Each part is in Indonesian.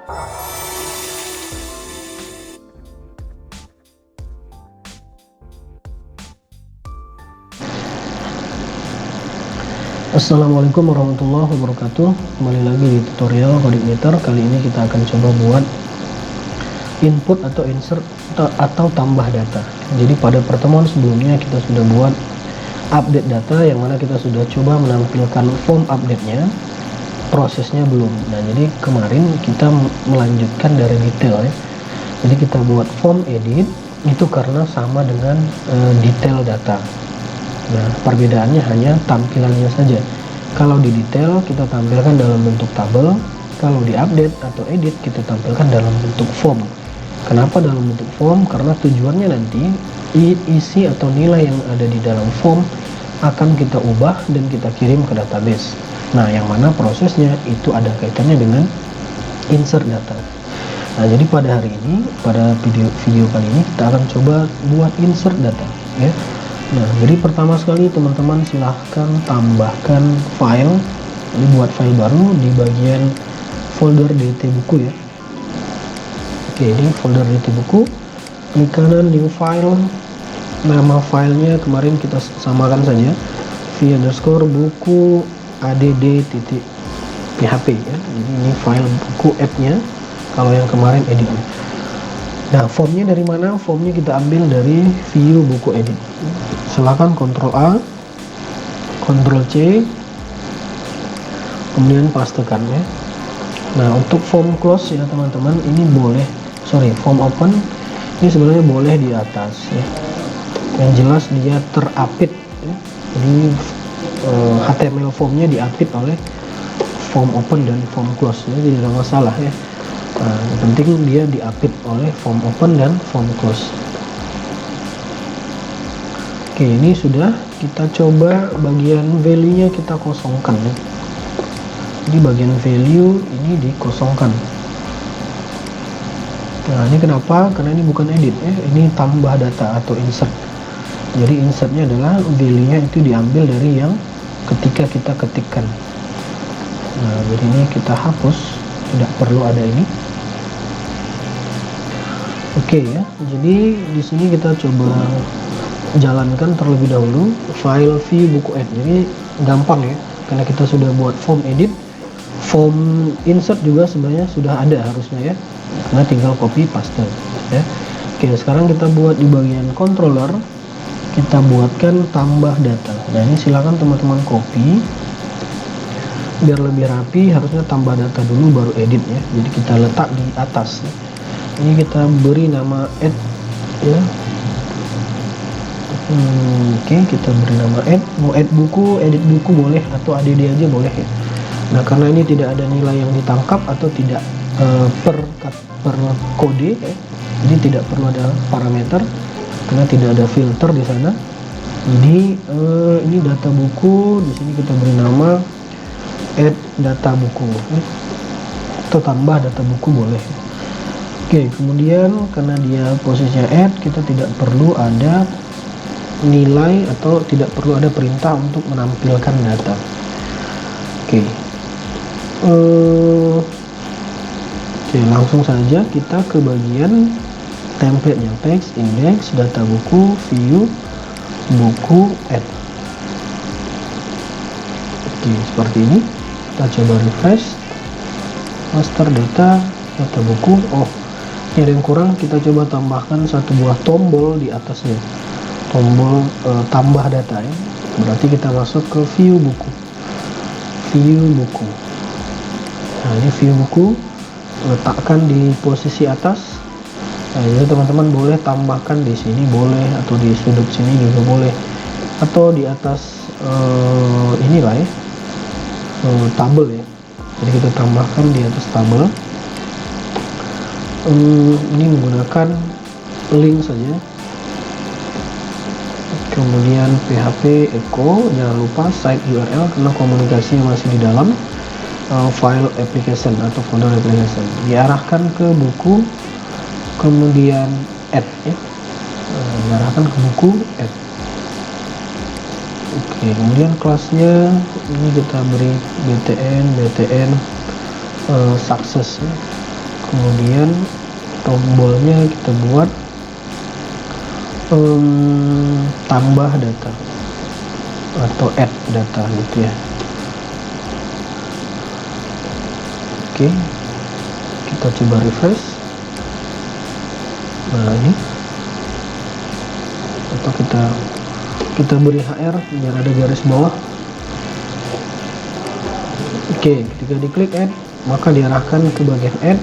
Assalamualaikum warahmatullahi wabarakatuh. Kembali lagi di tutorial CodeMeter. Kali ini kita akan coba buat input atau insert atau tambah data. Jadi pada pertemuan sebelumnya kita sudah buat update data, yang mana kita sudah coba menampilkan form update-nya. Prosesnya belum. Nah, jadi kemarin kita melanjutkan dari detail ya. Jadi kita buat form edit itu karena sama dengan detail data. Nah, perbedaannya hanya tampilannya saja. Kalau di detail kita tampilkan dalam bentuk tabel, kalau di update atau edit kita tampilkan dalam bentuk form. Kenapa dalam bentuk form? Karena tujuannya nanti isi atau nilai yang ada di dalam form akan kita ubah dan kita kirim ke database. Nah, yang mana prosesnya itu ada kaitannya dengan insert data. Nah, jadi pada hari ini, pada video kali ini kita akan coba buat insert data ya. Nah, jadi pertama sekali teman-teman silahkan tambahkan file. Ini buat file baru di bagian folder DT buku ya. Oke, ini folder DT buku. Klik kanan new file. Nama filenya kemarin kita samakan saja, v_buku add.php ya. Jadi ini file buku app-nya. Kalau yang kemarin editnya. Nah, formnya dari mana? Formnya kita ambil dari view buku edit. Silakan Ctrl A, Ctrl C, kemudian pastekan ya. Nah, untuk form close ya teman-teman, ini boleh, form open ini sebenarnya boleh di atas ya. Yang jelas dia terapit ya. Jadi HTML formnya diapit oleh form open dan form close ya, jadi tidak masalah ya. Nah, yang penting dia diapit oleh form open dan form close. Oke, ini sudah. Kita coba bagian value-nya kita kosongkan ya. Jadi bagian value ini dikosongkan. Nah, ini kenapa? Karena ini bukan edit ya, ini tambah data atau insert. Jadi insertnya adalah value-nya itu diambil dari yang ketika kita ketikkan. Nah, jadi ini kita hapus, tidak perlu ada ini. Oke ya, jadi di sini kita coba jalankan terlebih dahulu file view buku add. Jadi gampang ya, karena kita sudah buat form edit, form insert juga sebenarnya sudah ada harusnya ya, karena tinggal copy paste ya. Oke, sekarang kita buat di bagian controller, kita buatkan tambah data. Nah, ini silakan teman-teman copy biar lebih rapi, harusnya tambah data dulu baru edit ya. Jadi kita letak di atas ya. Ini kita beri nama add ya. Oke, kita beri nama add. Mau add buku, edit buku boleh, atau add aja boleh ya. Nah, karena ini tidak ada nilai yang ditangkap atau tidak per kode ya, jadi tidak perlu ada parameter karena tidak ada filter di sana. Jadi ini data buku, di sini kita beri nama add data buku ya. Atau tambah data buku boleh. Oke, kemudian karena dia posisinya add, kita tidak perlu ada nilai atau tidak perlu ada perintah untuk menampilkan data. Oke, langsung saja kita ke bagian template-nya, text, index, data buku, view, buku, add. Oke, seperti ini. Kita coba refresh, master data, data buku. Oh, ini ada yang kurang, kita coba tambahkan satu buah tombol di atasnya, tombol tambah data ya. Berarti kita masuk ke view buku, nah ini view buku, letakkan di posisi atas. Nah, jadi teman-teman boleh tambahkan di sini boleh, atau di sudut sini juga boleh, atau di atas inilah ya, tabel ya. Jadi kita tambahkan di atas tabel. Ini menggunakan link saja, kemudian php echo, jangan lupa site URL karena komunikasinya masih di dalam file application atau folder application, diarahkan ke buku, kemudian add ya, diarahkan ke buku add. Oke, kemudian kelasnya ini kita beri btn success ya. kemudian tombolnya kita buat tambah data atau add data gitu ya. Oke, kita coba refresh. Nah ini, atau kita beri HR biar ada garis bawah. Oke, ketika diklik add maka diarahkan ke bagian add.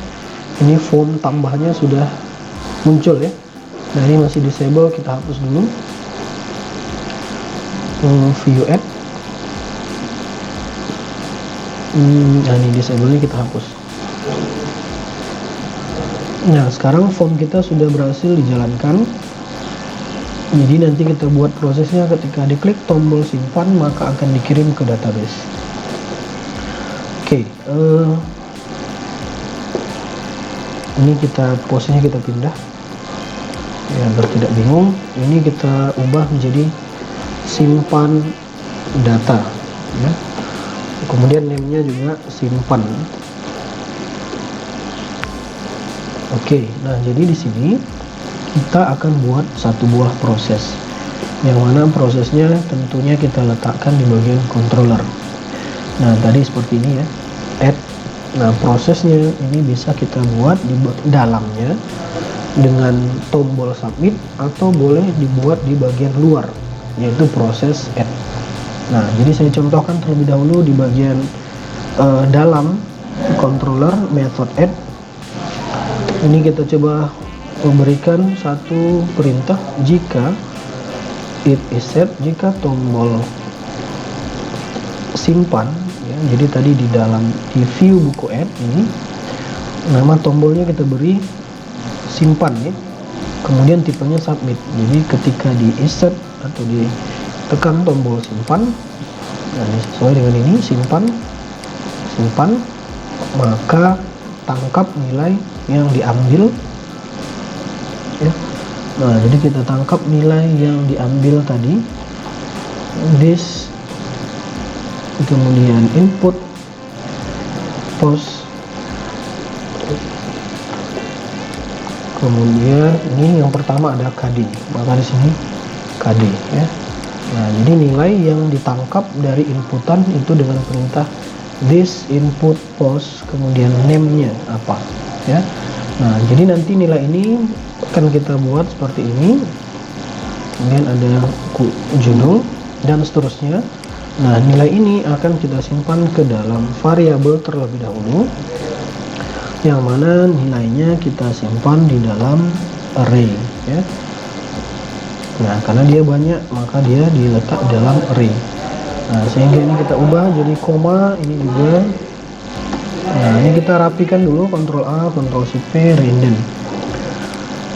Ini form tambahnya sudah muncul ya. Nah ini masih disable, kita hapus dulu. View add. Nah ini disable-nya kita hapus. Nah sekarang form kita sudah berhasil dijalankan. Jadi nanti kita buat prosesnya, ketika diklik tombol simpan maka akan dikirim ke database. Oke, ini posenya kita pindah ya, agar tidak bingung. Ini kita ubah menjadi simpan data ya. Kemudian name-nya juga simpan. Oke, nah jadi di sini kita akan buat satu buah proses, yang mana prosesnya tentunya kita letakkan di bagian controller. Nah tadi seperti ini ya, add. Nah prosesnya ini bisa kita buat di dalamnya dengan tombol submit, atau boleh dibuat di bagian luar, yaitu proses add. Nah jadi saya contohkan terlebih dahulu di bagian dalam controller method add. Ini kita coba memberikan satu perintah, jika it is set, jika tombol simpan ya. Jadi tadi di dalam di view buku add ini, nama tombolnya kita beri simpan ya, kemudian tipenya submit. Jadi ketika di insert atau ditekan tombol simpan, nah ini sesuai dengan ini, simpan, maka tangkap nilai yang diambil ya. Nah jadi kita tangkap nilai yang diambil tadi, this, kemudian input, post, kemudian ini yang pertama ada KD, maka di sini KD ya. Nah jadi nilai yang ditangkap dari inputan itu dengan perintah this input post, kemudian name-nya apa ya. Nah jadi nanti nilai ini akan kita buat seperti ini, kemudian ada judul dan seterusnya. Nah nilai ini akan kita simpan ke dalam variabel terlebih dahulu, yang mana nilainya kita simpan di dalam array ya. Nah karena dia banyak maka dia diletak dalam array. Nah sehingga ini kita ubah jadi koma, ini juga. Nah ini kita rapikan dulu, Ctrl A, Ctrl Shift P, random.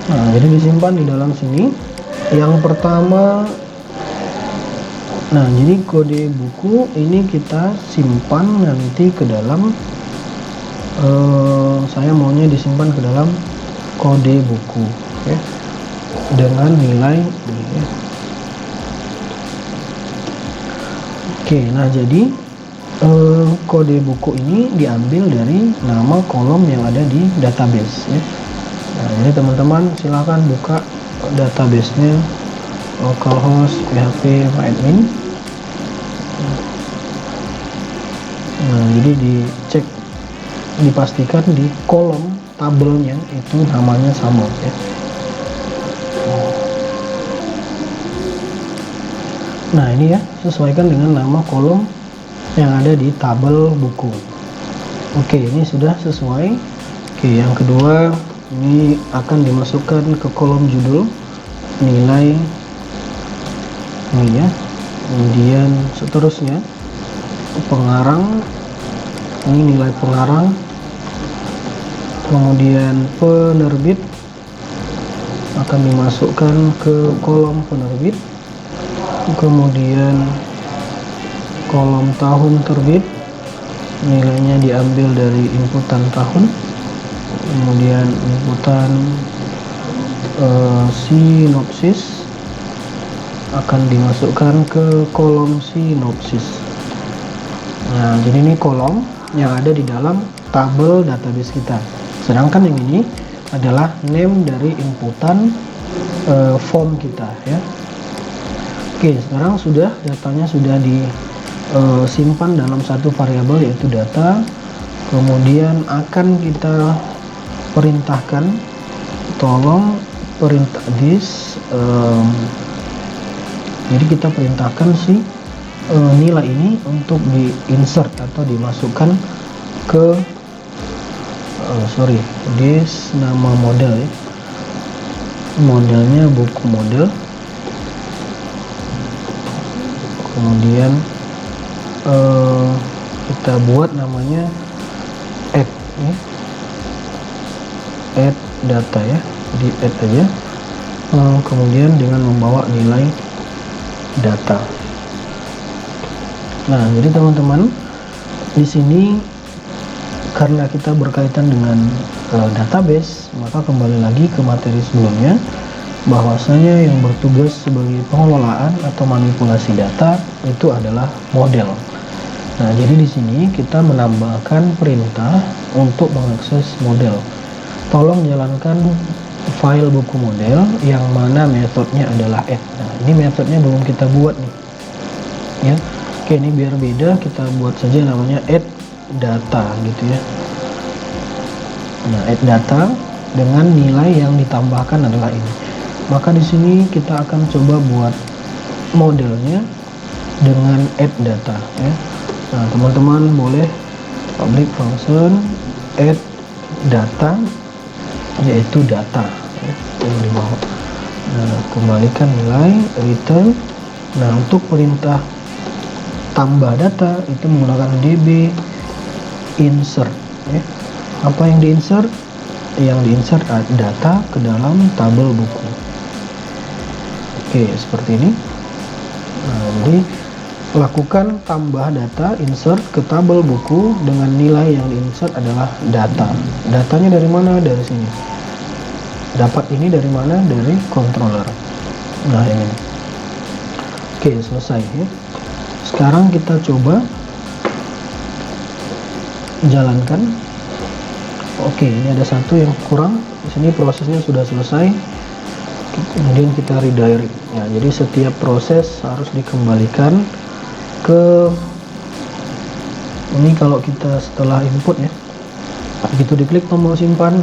Nah jadi disimpan di dalam sini. Yang pertama, nah jadi kode buku ini kita simpan nanti ke dalam, saya maunya disimpan ke dalam kode buku ya, dengan nilai ini ya. Oke, nah jadi kode buku ini diambil dari nama kolom yang ada di database ya. Nah jadi teman-teman silahkan buka database-nya, localhost php admin. Nah jadi dicek, dipastikan di kolom tabelnya itu namanya sama ya. Nah ini ya, sesuaikan dengan nama kolom yang ada di tabel buku. Oke, ini sudah sesuai. Oke, yang kedua ini akan dimasukkan ke kolom judul, nilai ini ya. Kemudian seterusnya pengarang, ini nilai pengarang. Kemudian penerbit akan dimasukkan ke kolom penerbit. Kemudian kolom tahun terbit, nilainya diambil dari inputan tahun. Kemudian inputan sinopsis akan dimasukkan ke kolom sinopsis. Nah jadi ini kolom yang ada di dalam tabel database kita. sedangkan yang ini adalah name dari inputan form kita ya. Oke, sekarang datanya sudah disimpan dalam satu variabel yaitu data. Kemudian akan kita perintahkan, tolong perintah this, jadi kita perintahkan si nilai ini untuk di insert atau dimasukkan ke this nama model ya. Modelnya buku model. Kemudian kita buat namanya add ya. Add data ya, di add aja. Kemudian dengan membawa nilai data. Nah, jadi teman-teman, di sini karena kita berkaitan dengan database, maka kembali lagi ke materi sebelumnya, bahwasanya yang bertugas sebagai pengelolaan atau manipulasi data itu adalah model. Nah, jadi di sini kita menambahkan perintah untuk mengakses model. Tolong jalankan file buku model yang mana metodenya adalah add. Nah, ini metodenya belum kita buat nih. Ya. Oke, ini biar beda kita buat saja namanya add data gitu ya. Nah, add data dengan nilai yang ditambahkan adalah ini. Maka di sini kita akan coba buat modelnya dengan add data ya. Nah, teman-teman boleh public function add data, yaitu data ya, yang di bawah. Nah, kembalikan nilai return. Nah, untuk perintah tambah data itu menggunakan db insert ya. Apa yang diinsert? Yang diinsert data ke dalam tabel buku. Oke, seperti ini. Nah, jadi lakukan tambah data insert ke tabel buku dengan nilai yang diinsert adalah data. Datanya dari mana? Dari sini. Dapat ini dari mana? Dari controller. Nah, ini. Oke, selesai ya. Sekarang kita coba jalankan. Oke, ini ada satu yang kurang. Di sini prosesnya sudah selesai. Kemudian kita redirect. Ya, jadi setiap proses harus dikembalikan ke ini. Kalau kita setelah input ya, begitu diklik tombol simpan,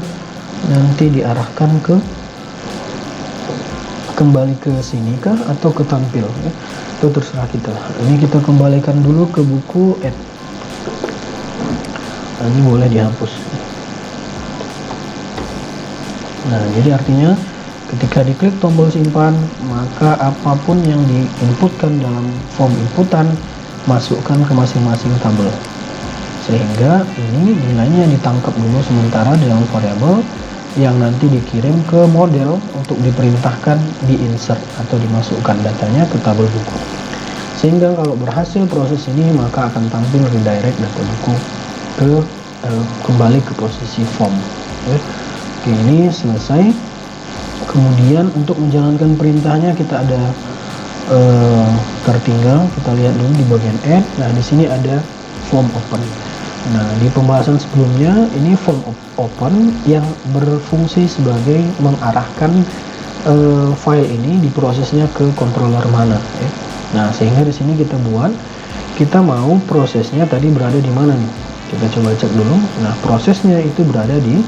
nanti diarahkan ke kembali ke sini kah atau ke tampil ya? Itu terserah kita. Ini kita kembalikan dulu ke buku add. Nah, ini boleh dihapus. Nah, jadi artinya ketika diklik tombol simpan, maka apapun yang diinputkan dalam form inputan masukkan ke masing-masing tabel, sehingga ini nilainya ditangkap dulu sementara dalam variabel yang nanti dikirim ke model untuk diperintahkan diinsert atau dimasukkan datanya ke tabel buku. Sehingga kalau berhasil proses ini, maka akan tampil redirect data buku ke kembali ke posisi form ya. Oke, ini selesai. Kemudian untuk menjalankan perintahnya kita ada tertinggal. Kita lihat dulu di bagian add. Nah, di sini ada form open. Nah, di pembahasan sebelumnya ini form open yang berfungsi sebagai mengarahkan file ini diprosesnya ke controller mana ya. Nah, sehingga di sini kita mau prosesnya tadi berada di mana nih? Kita coba cek dulu. Nah, prosesnya itu berada di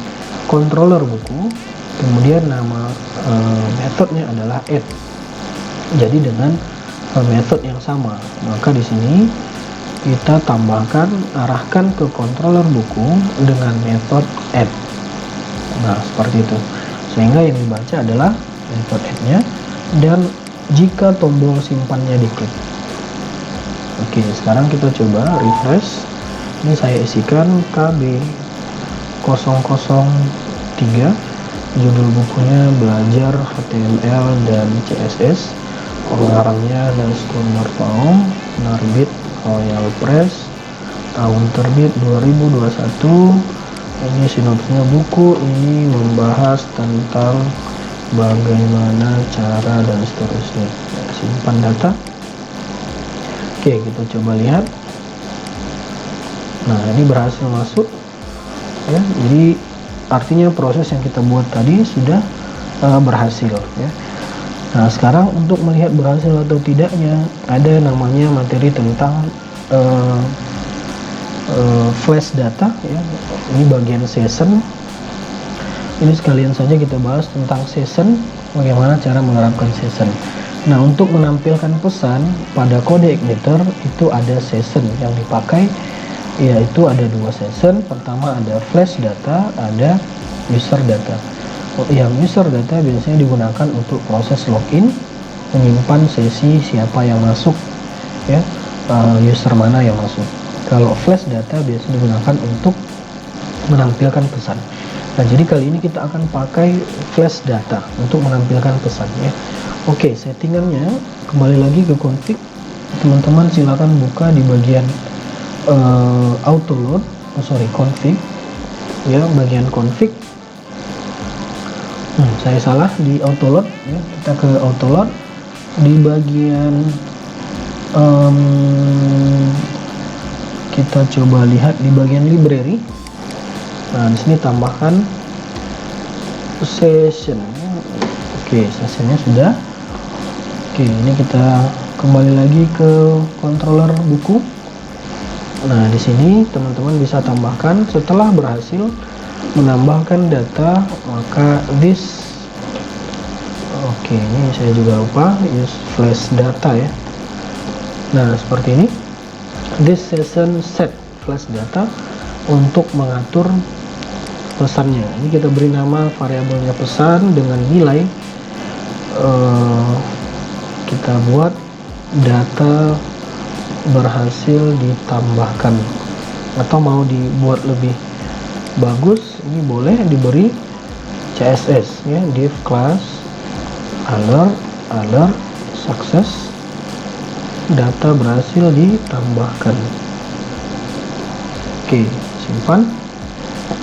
controller buku. Kemudian nama metodenya adalah add. Jadi dengan metode yang sama, maka di sini kita tambahkan, arahkan ke controller buku dengan metode add. Nah, seperti itu. Sehingga yang dibaca adalah metode add-nya, dan jika tombol simpannya diklik. Oke, sekarang kita coba refresh. Ini saya isikan KB003. Judul bukunya belajar HTML dan CSS. Pengarangnya Nelson Marpaong, penerbit Royal Press, tahun terbit 2021. Ini sinopsisnya buku ini membahas tentang bagaimana cara dan seterusnya. Simpan data. Oke, kita coba lihat. Nah, ini berhasil masuk ya. Jadi artinya proses yang kita buat tadi sudah berhasil ya. Nah, sekarang untuk melihat berhasil atau tidaknya, ada namanya materi tentang flash data ya. Ini bagian session. Ini sekalian saja kita bahas tentang session, bagaimana cara menerapkan session. Nah, untuk menampilkan pesan pada kode igniter itu ada session yang dipakai, yaitu ada 2 session. Pertama ada flash data, ada user data. Yang user data biasanya digunakan untuk proses login, menyimpan sesi siapa yang masuk ya, user mana yang masuk. Kalau flash data biasanya digunakan untuk menampilkan pesan. Nah, jadi kali ini kita akan pakai flash data untuk menampilkan pesan ya. Oke, settingannya kembali lagi ke config. Teman-teman silakan buka di bagian auto load, config ya, bagian config. Saya salah di auto load ya. Kita ke auto load di bagian kita coba lihat di bagian library. Nah, di sini tambahkan session. Oke, sessionnya sudah. Oke, ini kita kembali lagi ke controller buku. Nah, di sini teman-teman bisa tambahkan setelah berhasil menambahkan data, maka this. Oke, ini saya juga lupa use flash data ya. Nah, seperti ini. This session set flash data untuk mengatur pesannya. Ini kita beri nama variabelnya pesan dengan nilai. Kita buat data berhasil ditambahkan, atau mau dibuat lebih bagus ini boleh diberi CSS ya, div class alert success, data berhasil ditambahkan. Oke, simpan.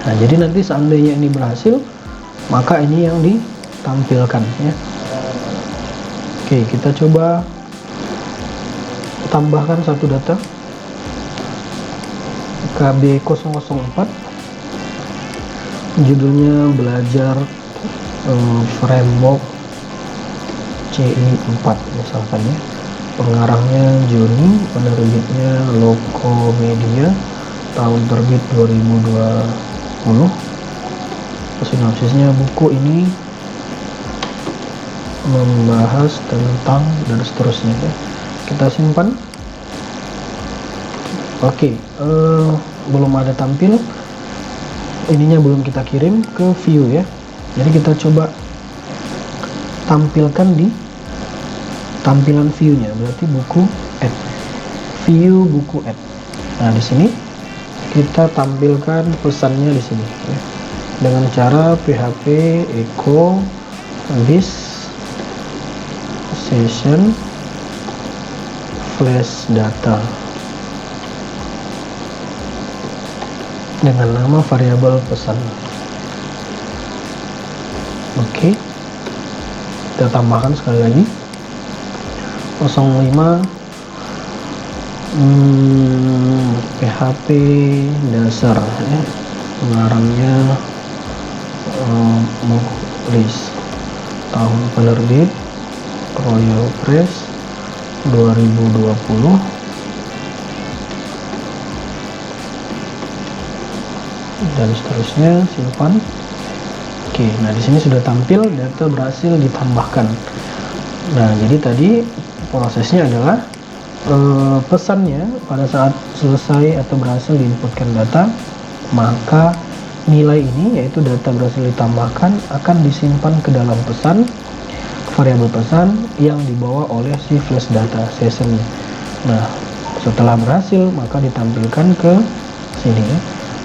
Nah, jadi nanti seandainya ini berhasil, maka ini yang ditampilkan ya. Oke, kita coba tambahkan satu data KB004, judulnya belajar framework CI4 misalkan ya. Pengarangnya Joni, penerbitnya Lokomedia, tahun terbit 2020. Sinopsisnya, buku ini membahas tentang dan seterusnya ya. Kita simpan. Oke, belum ada tampil, ininya belum kita kirim ke view ya. Jadi kita coba tampilkan di tampilan view-nya, berarti buku add, view buku add. Nah, di sini kita tampilkan pesannya di sini ya, dengan cara php echo this session flash data dengan nama variabel pesan. Oke, kita tambahkan sekali lagi 05 PHP dasar ya. Pengarangnya Mukhlis, tahun penerbit Royal Press 2020, dan seterusnya. Simpan. Oke, nah di sini sudah tampil data berhasil ditambahkan. Nah, jadi tadi prosesnya adalah pesannya pada saat selesai atau berhasil diinputkan data, maka nilai ini yaitu data berhasil ditambahkan akan disimpan ke dalam pesan, variabel pesan yang dibawa oleh si flash data sessionnya. Nah, setelah berhasil maka ditampilkan ke sini ya.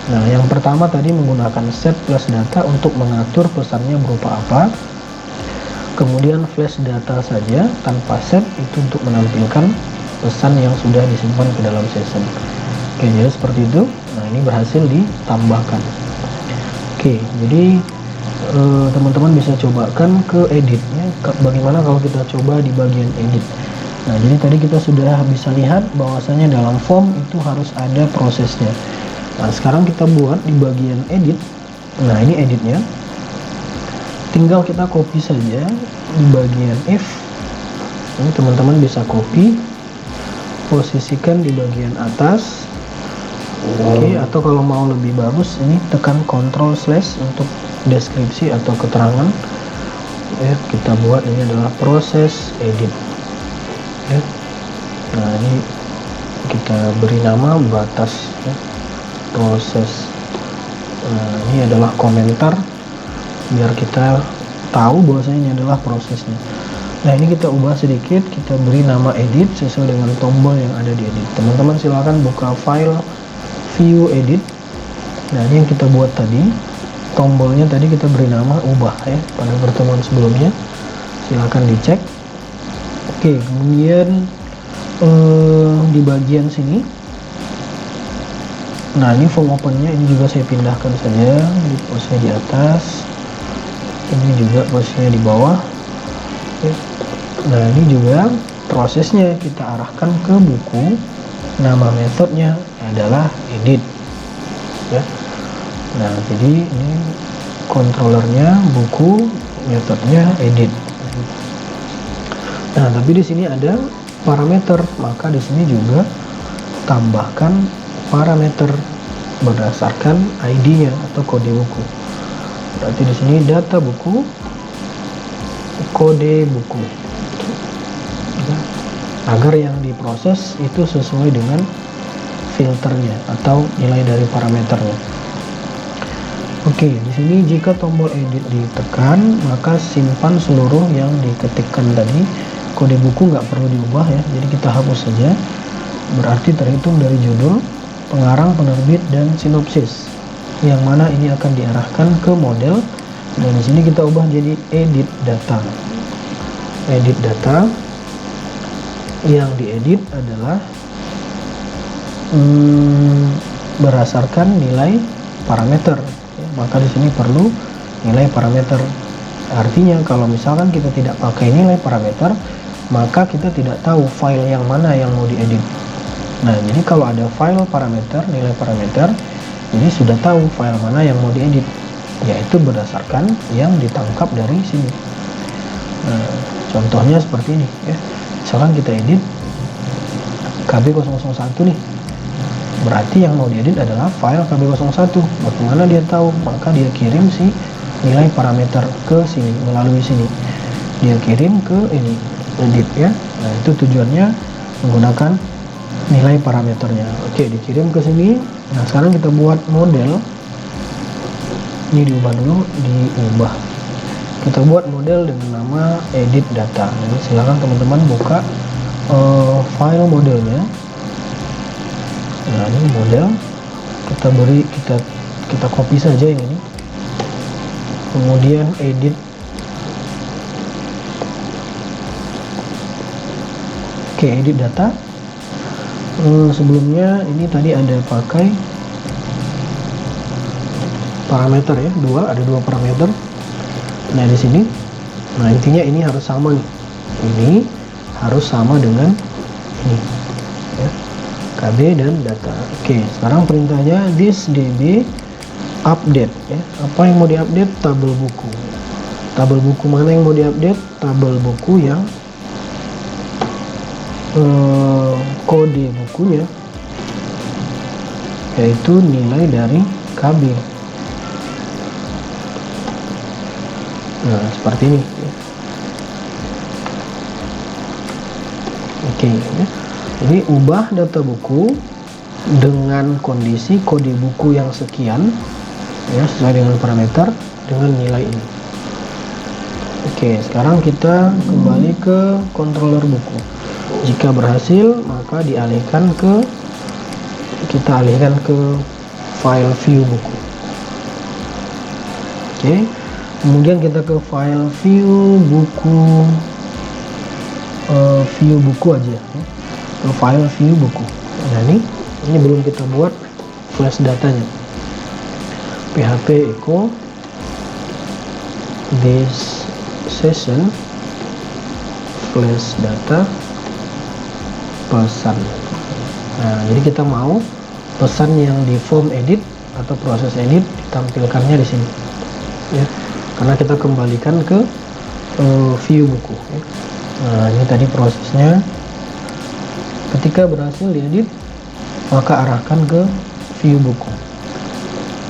Nah, yang pertama tadi menggunakan set flash data untuk mengatur pesannya berupa apa. Kemudian flash data saja tanpa set itu untuk menampilkan pesan yang sudah disimpan ke dalam session. Oke, jadi seperti itu. Nah, ini berhasil ditambahkan. Oke, jadi teman-teman bisa cobakan ke editnya. Bagaimana kalau kita coba di bagian edit? Nah, jadi tadi kita sudah bisa lihat bahwasanya dalam form itu harus ada prosesnya. Nah, sekarang kita buat di bagian edit. Nah, ini editnya. Tinggal kita copy saja di bagian if. Ini teman-teman bisa copy, posisikan di bagian atas. Oke, atau kalau mau lebih bagus, ini tekan Ctrl/ untuk deskripsi atau keterangan. Ya, kita buat ini adalah proses edit. Ya. Nah, ini kita beri nama batas, ya, proses. Nah, ini adalah komentar biar kita tahu bahwasanya ini adalah prosesnya. Nah, ini kita ubah sedikit, kita beri nama edit sesuai dengan tombol yang ada di edit. Teman-teman silakan buka file view edit. Nah, ini yang kita buat tadi, tombolnya tadi kita beri nama ubah ya pada pertemuan sebelumnya. Silakan dicek. Oke, kemudian di bagian sini, nah ini form opennya ini juga saya pindahkan saja, di posnya di atas, ini juga posnya di bawah. Oke. Nah, ini juga prosesnya kita arahkan ke buku, nama metodenya adalah edit ya. Nah, jadi ini controllernya buku, metodenya edit. Nah, tapi di sini ada parameter, maka di sini juga tambahkan parameter berdasarkan ID-nya atau kode buku. Berarti di sini data buku, kode buku, ya, agar yang diproses itu sesuai dengan filternya atau nilai dari parameternya. Oke, di sini jika tombol edit ditekan, maka simpan seluruh yang diketikkan tadi. Kode buku nggak perlu diubah ya, jadi kita hapus saja. Berarti terhitung dari judul, pengarang, penerbit, dan sinopsis. Yang mana ini akan diarahkan ke model. Dan di sini kita ubah jadi edit data. Edit data. Yang diedit adalah berdasarkan nilai parameter. Ya, maka di sini perlu nilai parameter. Artinya kalau misalkan kita tidak pakai nilai parameter, maka kita tidak tahu file yang mana yang mau diedit. Nah, jadi kalau ada file parameter, nilai parameter, jadi sudah tahu file mana yang mau diedit, yaitu berdasarkan yang ditangkap dari sini. Nah, contohnya seperti ini ya. Misalkan kita edit KB001 nih, berarti yang mau diedit adalah file KB01. Bagaimana dia tahu? Maka dia kirim si nilai parameter ke sini, melalui sini dia kirim ke ini edit ya. Nah, itu tujuannya menggunakan nilai parameternya. Oke, dikirim ke sini. Nah, sekarang kita buat model. Ini diubah dulu, diubah. Kita buat model dengan nama edit data. Jadi silakan teman-teman buka file modelnya. Nah, ini model. Kita beri, kita copy saja yang ini. Kemudian edit. Oke, edit data. Sebelumnya ini tadi ada pakai parameter ya, ada dua parameter. Nah, di sini, nah intinya ini harus sama nih. Ini harus sama dengan ini ya, KB dan data. Oke, sekarang perintahnya this db update ya. Apa yang mau diupdate? Tabel buku. Tabel buku mana yang mau diupdate? Tabel buku yang kode bukunya yaitu nilai dari KB. Nah, seperti ini ya. Oke ya. Jadi ubah data buku dengan kondisi kode buku yang sekian ya, sesuai dengan parameter dengan nilai ini. Oke, sekarang kita kembali ke controller buku. Jika berhasil, maka kita alihkan ke file view buku. Oke, kemudian kita ke file view buku, view buku aja ya. Ke file view buku. Nah, ini belum kita buat flash datanya. php echo this session flash data pesan. Nah, jadi kita mau pesan yang di form edit atau proses edit ditampilkannya di sini ya, karena kita kembalikan ke view buku ya. Nah, ini tadi prosesnya. Ketika berhasil diedit, maka arahkan ke view buku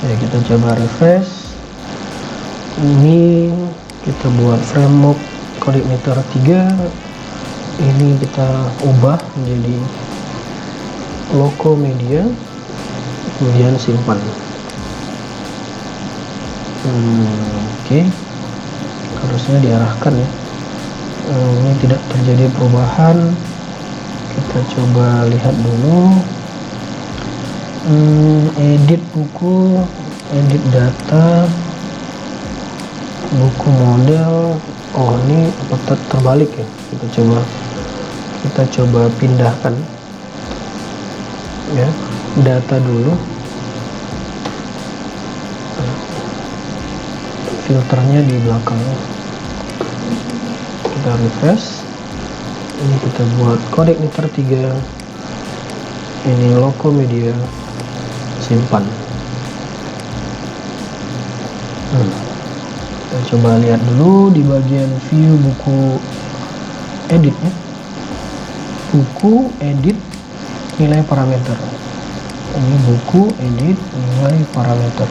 ya. Kita coba refresh. Ini kita buat framework Codic Meter 3, ini kita ubah menjadi logo media, kemudian simpan. Oke. Harusnya diarahkan ya. Ini tidak terjadi perubahan. Kita coba lihat dulu. Edit buku, edit data, buku model. Oh, ini terbalik ya. Kita coba pindahkan ya, data dulu. Filternya di belakang. Kita refresh. Ini kita buat Codic Meter 3. Ini logo media, simpan. Kita coba lihat dulu di bagian view buku edit ya. Buku edit nilai parameter. Ini buku edit nilai parameter.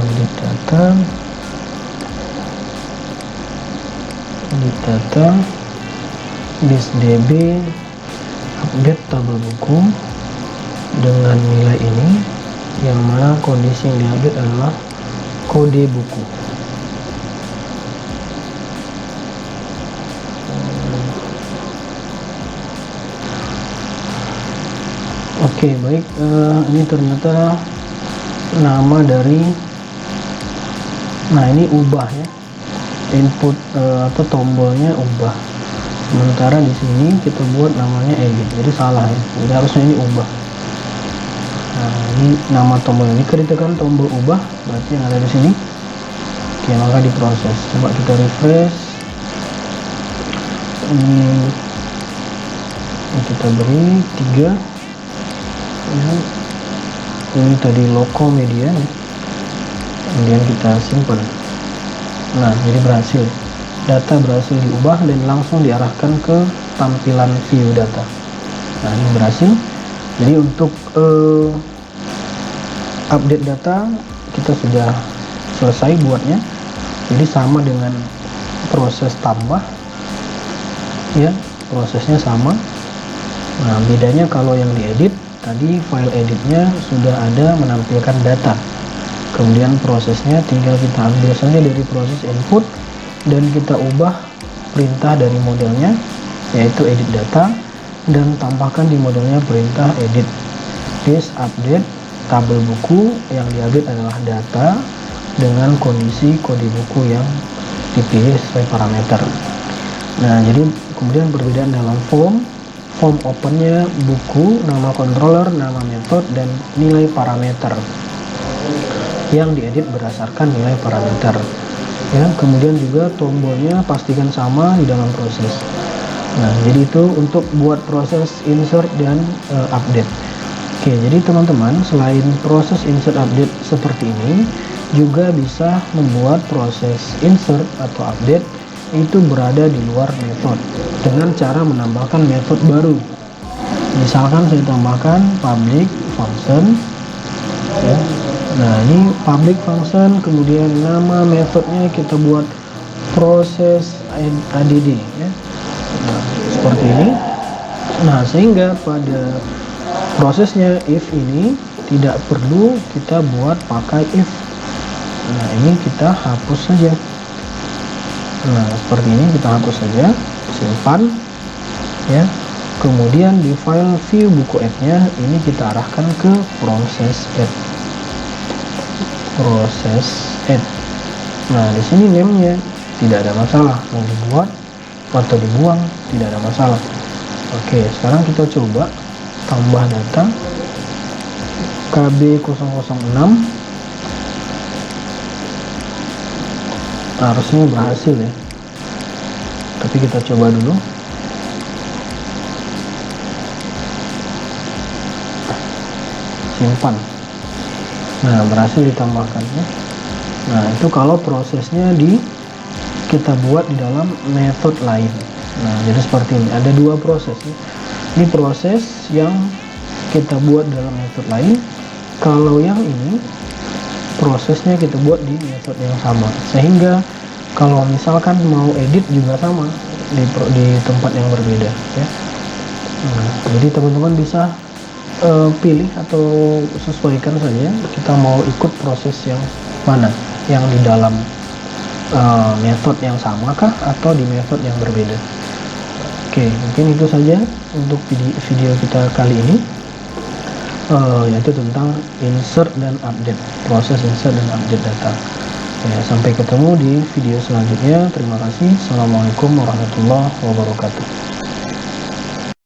Edit data, list DB, update tabel buku dengan nilai ini, yang mana kondisi yang diupdate adalah kode buku. Oke, baik. Ini ternyata nama dari, nah ini ubah ya, input atau tombolnya ubah. Sementara di sini kita buat namanya edit, jadi salah ya. Jadi harusnya ini ubah. Nah, ini nama tombol ini, ketika tombol ubah, berarti yang ada di sini. Oke, maka diproses. Coba kita refresh. Ini kita beri 3 ya. Ini tadi logo media ya. Kemudian kita simpan. Nah, jadi berhasil. Data berhasil diubah dan langsung diarahkan ke tampilan view data. Nah, ini berhasil. Jadi untuk update data kita sudah selesai buatnya. Jadi sama dengan proses tambah ya, prosesnya sama. Nah, bedanya kalau yang diedit tadi file editnya sudah ada menampilkan data, kemudian prosesnya tinggal kita ambil saja dari proses input dan kita ubah perintah dari modelnya, yaitu edit data, dan tambahkan di modelnya perintah edit. This update tabel buku, yang diupdate adalah data dengan kondisi kode buku yang dipilih sesuai parameter. Nah, jadi kemudian perbedaan dalam form opennya buku, nama controller, nama method, dan nilai parameter yang diedit berdasarkan nilai parameter ya. Kemudian juga tombolnya pastikan sama di dalam proses. Nah, jadi itu untuk buat proses insert dan update. Oke, jadi teman-teman, selain proses insert update seperti ini, juga bisa membuat proses insert atau update itu berada di luar method dengan cara menambahkan method baru. Misalkan saya tambahkan public function ya. Nah, ini public function, kemudian nama metodnya kita buat proses add ya. Nah, seperti ini. Nah, sehingga pada prosesnya if ini tidak perlu kita buat pakai if. Nah, ini kita hapus saja. Nah, seperti ini kita hapus saja, simpan ya. Kemudian di file view buku add-nya ini kita arahkan ke proses add. Nah, di sini name-nya tidak ada masalah, mau dibuat atau dibuang tidak ada masalah. Oke, sekarang kita coba tambah data KB006. Harusnya berhasil ya. tapi kita coba dulu. Simpan. Nah, berhasil ditambahkan ya. Nah, itu kalau prosesnya kita buat di dalam metode lain. Nah, jadi seperti ini, ada dua proses ya. Ini proses yang kita buat dalam metode lain. Kalau yang ini prosesnya kita buat di metode yang sama, sehingga kalau misalkan mau edit juga sama di tempat yang berbeda ya. Nah, jadi teman-teman bisa pilih atau sesuaikan saja kita mau ikut proses yang mana, yang di dalam metode yang sama kah atau di metode yang berbeda. Oke, mungkin itu saja untuk video kita kali ini, yaitu tentang insert dan update, proses insert dan update data ya. Sampai ketemu di video selanjutnya. Terima kasih. Assalamualaikum warahmatullahi wabarakatuh.